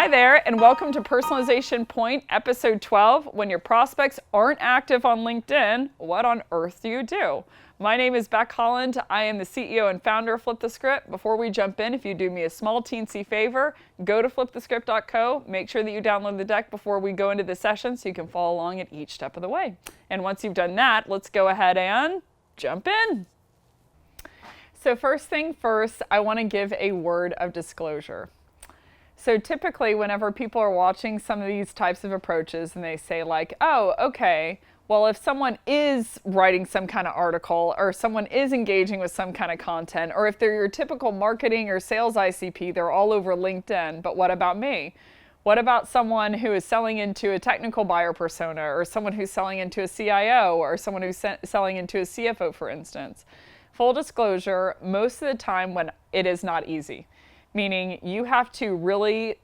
Hi there, and welcome to Personalization Point, episode 12. When your prospects aren't active on LinkedIn, what on earth do you do? My name is Beck Holland. I am the CEO and founder of Flip the Script. Before we jump in, if you do me a small teensy favor, go to flipthescript.co. Make sure that you download the deck before we go into the session so you can follow along at each step of the way. And once you've done that, let's go ahead and jump in. So first thing first, I want to give a word of disclosure. So typically whenever people are watching some of these types of approaches and they say like, oh, okay, well, if someone is writing some kind of article or someone is engaging with some kind of content, or if they're your typical marketing or sales ICP, they're all over LinkedIn, but what about me? What about someone who is selling into a technical buyer persona, or someone who's selling into a CIO, or someone who's selling into a CFO, for instance? Full disclosure, most of the time when it is not easy. Meaning you have to really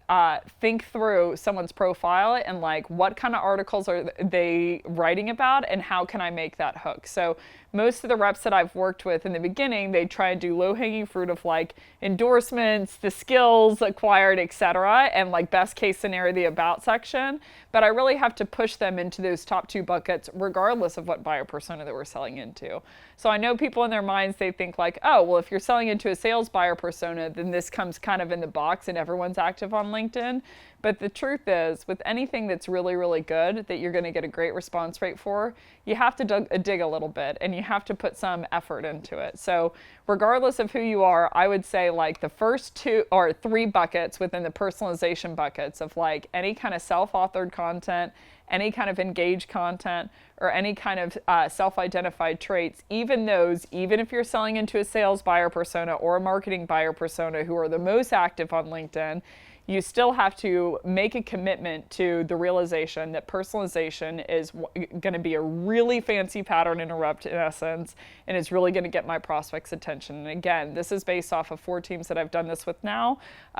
think through someone's profile and like what kind of articles are they writing about and how can I make that hook. So most of the reps that I've worked with in the beginning, they try and do low-hanging fruit of like endorsements, the skills acquired, etc., and like best case scenario, the about section. But I really have to push them into those top two buckets regardless of what buyer persona that we're selling into. So I know people in their minds, they think like, oh, well, if you're selling into a sales buyer persona, then this comes kind of in the box and everyone's active on LinkedIn. But the truth is, with anything that's really, really good that you're going to get a great response rate for, you have to dig a little bit and you have to put some effort into it. So regardless of who you are, I would say like the first two or three buckets within the personalization buckets of like any kind of self-authored content, any kind of engaged content, or any kind of self-identified traits, even if you're selling into a sales buyer persona or a marketing buyer persona who are the most active on LinkedIn, you still have to make a commitment to the realization that personalization is going to be a really fancy pattern interrupt in essence, and it's really going to get my prospects' attention. And again, this is based off of 4 teams that I've done this with now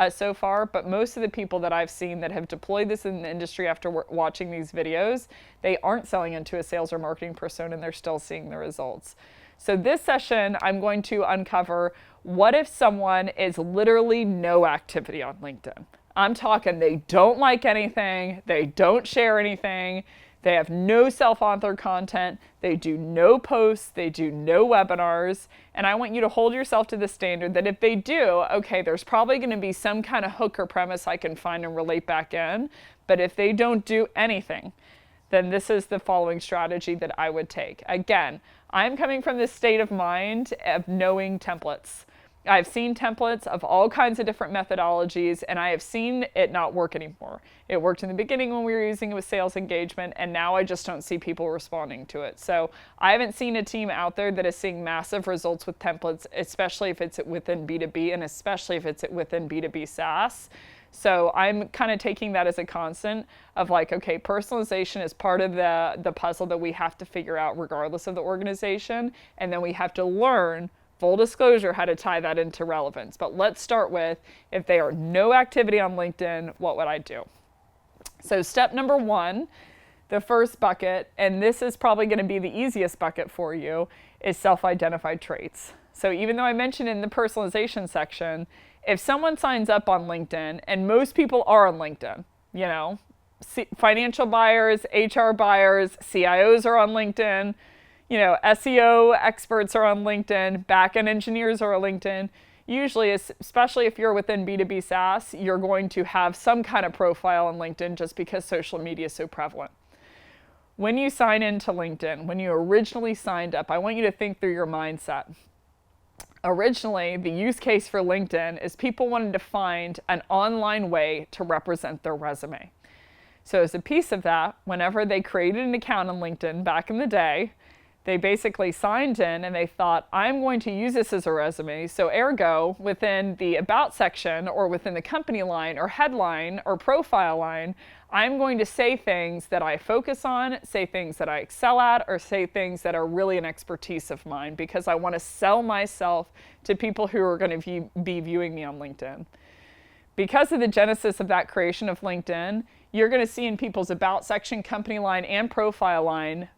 so far, but most of the people that I've seen that have deployed this in the industry after watching these videos, they aren't selling into a sales or marketing persona and they're still seeing the results. So this session, I'm going to uncover what if someone is literally no activity on LinkedIn. I'm talking they don't like anything, they don't share anything, they have no self-authored content, they do no posts, they do no webinars, and I want you to hold yourself to the standard that if they do, okay, there's probably going to be some kind of hook or premise I can find and relate back in, but if they don't do anything, then this is the following strategy that I would take. Again, I'm coming from this state of mind of knowing templates. I've seen templates of all kinds of different methodologies, and I have seen it not work anymore. It worked in the beginning when we were using it with sales engagement, and now I just don't see people responding to it. So I haven't seen a team out there that is seeing massive results with templates, especially if it's within B2B and especially if it's within B2B SaaS. So I'm kind of taking that as a constant of like, okay, personalization is part of the puzzle that we have to figure out regardless of the organization, and then we have to learn, full disclosure, how to tie that into relevance. But let's start with, if they are no activity on LinkedIn, what would I do? So step number 1, the first bucket, and this is probably going to be the easiest bucket for you, is self-identified traits. So even though I mentioned in the personalization section, if someone signs up on LinkedIn, and most people are on LinkedIn, you know, financial buyers, HR buyers, CIOs are on LinkedIn, you know, SEO experts are on LinkedIn, back-end engineers are on LinkedIn. Usually, especially if you're within B2B SaaS, you're going to have some kind of profile on LinkedIn just because social media is so prevalent. When you sign into LinkedIn, when you originally signed up, I want you to think through your mindset. Originally, the use case for LinkedIn is people wanted to find an online way to represent their resume. So as a piece of that, whenever they created an account on LinkedIn back in the day, they basically signed in and they thought, I'm going to use this as a resume. So ergo, within the about section or within the company line or headline or profile line, I'm going to say things that I focus on, say things that I excel at, or say things that are really an expertise of mine because I want to sell myself to people who are going to be viewing me on LinkedIn. Because of the genesis of that creation of LinkedIn, you're going to see in people's about section, company line, and profile line,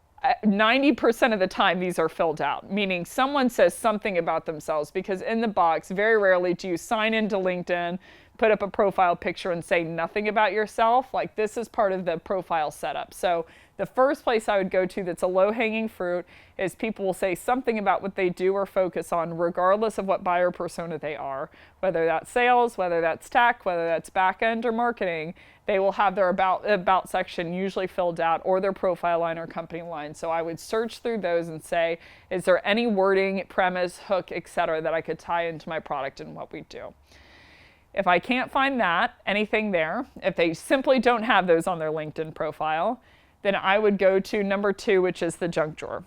90% of the time these are filled out, meaning someone says something about themselves, because in the box, very rarely do you sign into LinkedIn, put up a profile picture and say nothing about yourself, like this is part of the profile setup. So the first place I would go to that's a low-hanging fruit is people will say something about what they do or focus on, regardless of what buyer persona they are, whether that's sales, whether that's tech, whether that's back-end or marketing. They will have their about section usually filled out, or their profile line or company line. So I would search through those and say, is there any wording, premise, hook, etc. that I could tie into my product and what we do? If I can't find that, anything there, if they simply don't have those on their LinkedIn profile, then I would go to number 2, which is the junk drawer.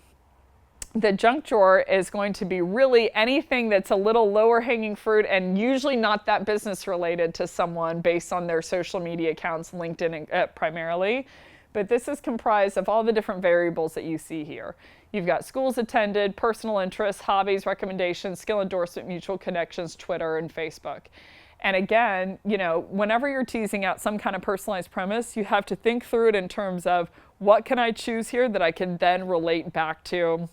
The junk drawer is going to be really anything that's a little lower hanging fruit and usually not that business related to someone based on their social media accounts, LinkedIn primarily. But this is comprised of all the different variables that you see here. You've got schools attended, personal interests, hobbies, recommendations, skill endorsement, mutual connections, Twitter, and Facebook. And again, whenever you're teasing out some kind of personalized premise, you have to think through it in terms of what can I choose here that I can then relate back to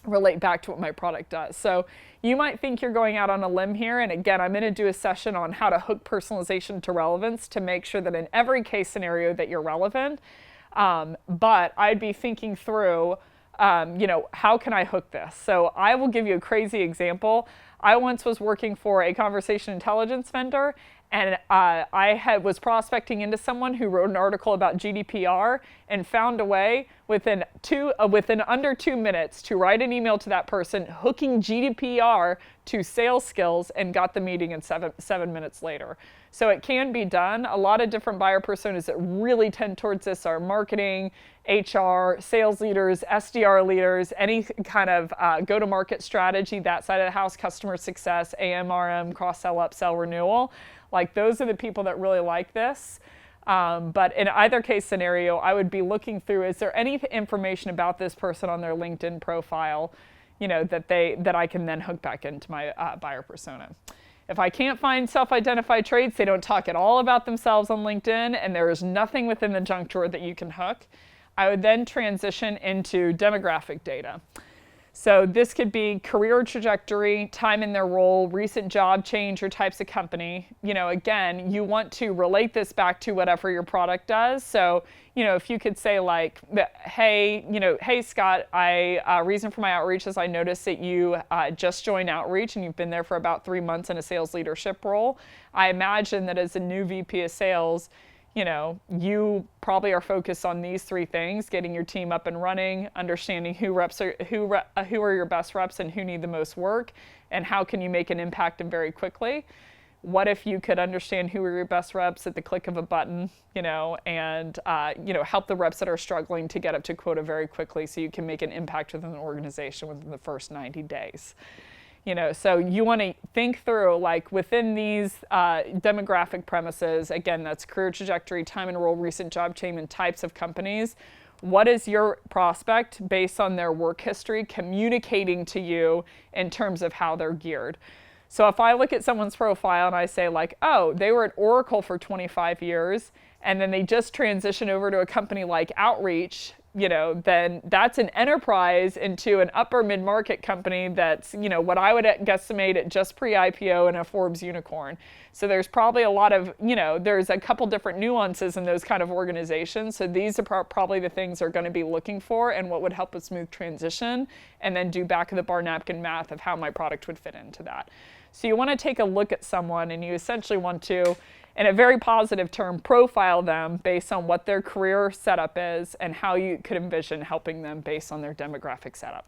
what my product does. So you might think you're going out on a limb here. And again, I'm going to do a session on how to hook personalization to relevance to make sure that in every case scenario that you're relevant. But I'd be thinking through, how can I hook this? So I will give you a crazy example. I once was working for a conversation intelligence vendor, and I was prospecting into someone who wrote an article about GDPR and found a way within under 2 minutes to write an email to that person hooking GDPR to sales skills, and got the meeting in 7 minutes later. So it can be done. A lot of different buyer personas that really tend towards this are marketing, HR, sales leaders, SDR leaders, any kind of go-to-market strategy, that side of the house, customer success, AMRM, cross-sell, upsell, renewal. Like those are the people that really like this. But in either case scenario, I would be looking through, is there any information about this person on their LinkedIn profile, that I can then hook back into my buyer persona. If I can't find self-identified traits, they don't talk at all about themselves on LinkedIn, and there is nothing within the junk drawer that you can hook, I would then transition into demographic data. So this could be career trajectory, time in their role, recent job change, or types of company. Again, you want to relate this back to whatever your product does. So, if you could say like, hey Scott, reason for my outreach is I noticed that you just joined Outreach and you've been there for about 3 months in a sales leadership role. I imagine that as a new VP of sales, you probably are focused on these 3 things: getting your team up and running, understanding who are your best reps and who need the most work, and how can you make an impact and very quickly. What if you could understand who are your best reps at the click of a button, and help the reps that are struggling to get up to quota very quickly so you can make an impact within the organization within the first 90 days. So you want to think through, like, within these demographic premises, again, that's career trajectory, time and role, recent job change, and types of companies. What is your prospect, based on their work history, communicating to you in terms of how they're geared? So if I look at someone's profile and I say like, oh, they were at Oracle for 25 years, and then they just transitioned over to a company like Outreach, then that's an enterprise into an upper mid-market company that's, what I would guesstimate at just pre-IPO and a Forbes unicorn. So there's probably a lot of, there's a couple different nuances in those kind of organizations. So these are probably the things they're going to be looking for and what would help a smooth transition, and then do back of the bar napkin math of how my product would fit into that. So you want to take a look at someone, and you essentially want to, in a very positive term, profile them based on what their career setup is and how you could envision helping them based on their demographic setup.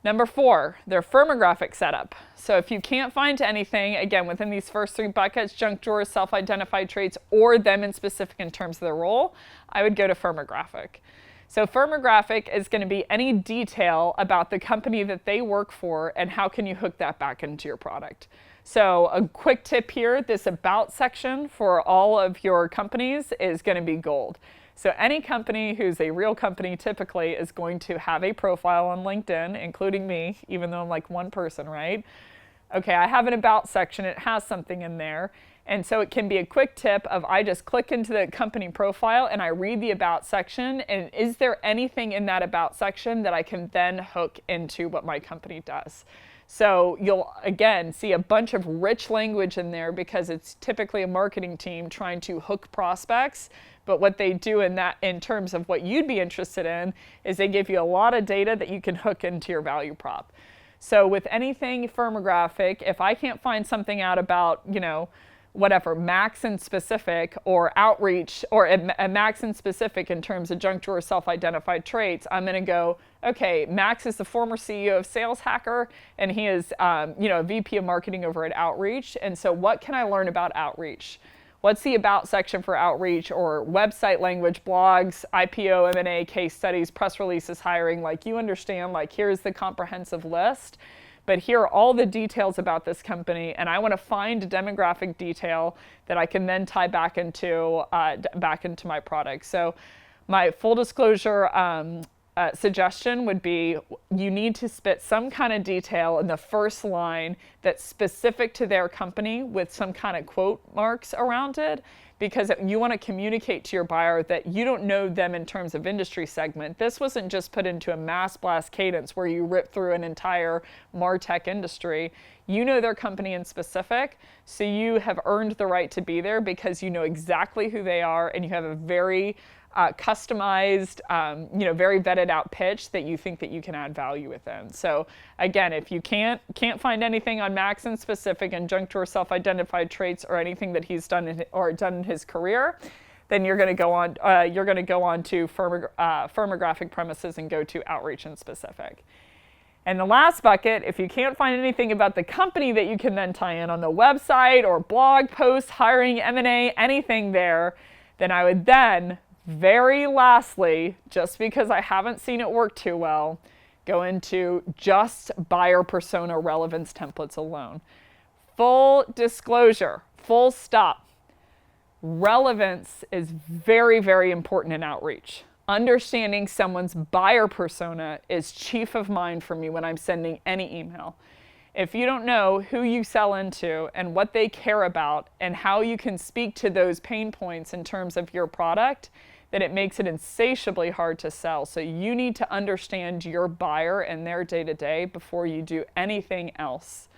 Number 4, their firmographic setup. So if you can't find anything, again, within these first 3 buckets, junk drawers, self-identified traits, or them in specific in terms of their role, I would go to firmographic. So firmographic is going to be any detail about the company that they work for and how can you hook that back into your product. So a quick tip here, this about section for all of your companies is going to be gold. So any company who's a real company typically is going to have a profile on LinkedIn, including me, even though I'm like one person, right? Okay, I have an about section, it has something in there. And so it can be a quick tip of I just click into the company profile and I read the about section, and is there anything in that about section that I can then hook into what my company does? So you'll, again, see a bunch of rich language in there because it's typically a marketing team trying to hook prospects. But what they do in terms of what you'd be interested in is they give you a lot of data that you can hook into your value prop. So with anything firmographic, if I can't find something out about, whatever, max and specific or outreach, or a max and specific in terms of junk drawer self-identified traits, I'm going to go, okay, Max is the former CEO of Sales Hacker, and he is, a VP of marketing over at Outreach. And so what can I learn about Outreach? What's the about section for Outreach, or website language, blogs, IPO, M&A, case studies, press releases, hiring? Like, you understand, like, here's the comprehensive list. But here are all the details about this company, and I want to find a demographic detail that I can then tie back into my product. So my full disclosure suggestion would be you need to spit some kind of detail in the first line that's specific to their company with some kind of quote marks around it, because you want to communicate to your buyer that you don't know them in terms of industry segment. This wasn't just put into a mass blast cadence where you rip through an entire MarTech industry. You know their company in specific, so you have earned the right to be there because you know exactly who they are, and you have a very customized, very vetted out pitch that you think that you can add value within. So again, if you can't find anything on Max in specific and junk drawer self-identified traits or anything that he's done in his career, then you're going to go on to firmographic premises and go to Outreach in specific. And the last bucket, if you can't find anything about the company that you can then tie in on the website or blog posts, hiring, M&A, anything there, then I would then, very lastly, just because I haven't seen it work too well, go into just buyer persona relevance templates alone. Full disclosure, full stop. Relevance is very, very important in Outreach. Understanding someone's buyer persona is chief of mind for me when I'm sending any email. If you don't know who you sell into and what they care about and how you can speak to those pain points in terms of your product, then it makes it insatiably hard to sell. So you need to understand your buyer and their day-to-day before you do anything else.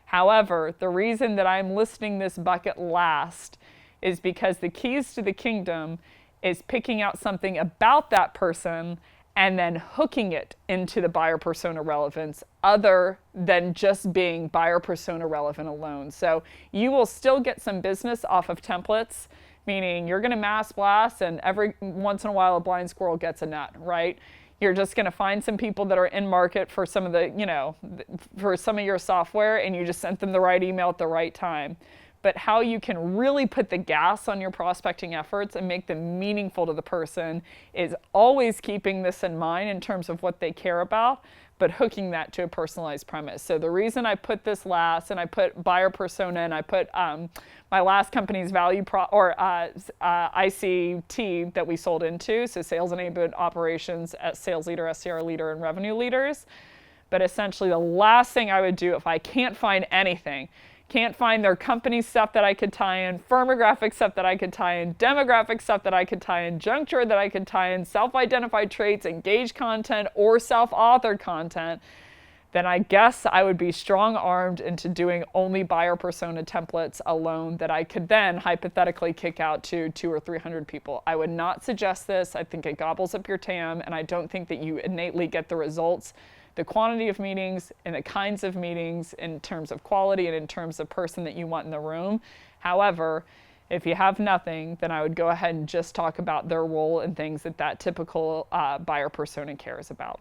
However, the reason that I'm listing this bucket last is because the keys to the kingdom is picking out something about that person and then hooking it into the buyer persona relevance other than just being buyer persona relevant alone. So you will still get some business off of templates, meaning you're going to mass blast and every once in a while a blind squirrel gets a nut, right? You're just going to find some people that are in market for some of for some of your software, and you just sent them the right email at the right time. But how you can really put the gas on your prospecting efforts and make them meaningful to the person is always keeping this in mind in terms of what they care about, but hooking that to a personalized premise. So the reason I put this last, and I put buyer persona, and I put my last company's ICT that we sold into, so sales enablement operations, sales leader, SDR leader, and revenue leaders. But essentially the last thing I would do if I can't find anything, can't find their company stuff that I could tie in, firmographic stuff that I could tie in, demographic stuff that I could tie in, junk drawer that I could tie in, self-identified traits, engaged content, or self-authored content, then I guess I would be strong-armed into doing only buyer persona templates alone that I could then hypothetically kick out to 200 or 300 people. I would not suggest this. I think it gobbles up your TAM, and I don't think that you innately get the results, the quantity of meetings and the kinds of meetings in terms of quality and in terms of person that you want in the room. However, if you have nothing, then I would go ahead and just talk about their role and things that typical buyer persona cares about.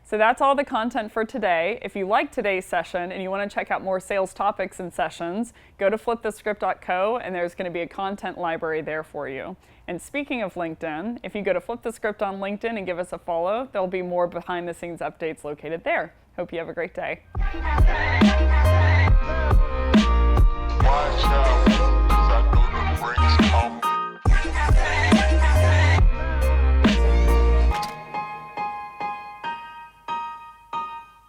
So that's all the content for today. If you liked today's session and you want to check out more sales topics and sessions, go to flipthescript.co, and there's going to be a content library there for you. And speaking of LinkedIn, if you go to Flip the Script on LinkedIn and give us a follow, there'll be more behind the scenes updates located there. Hope you have a great day.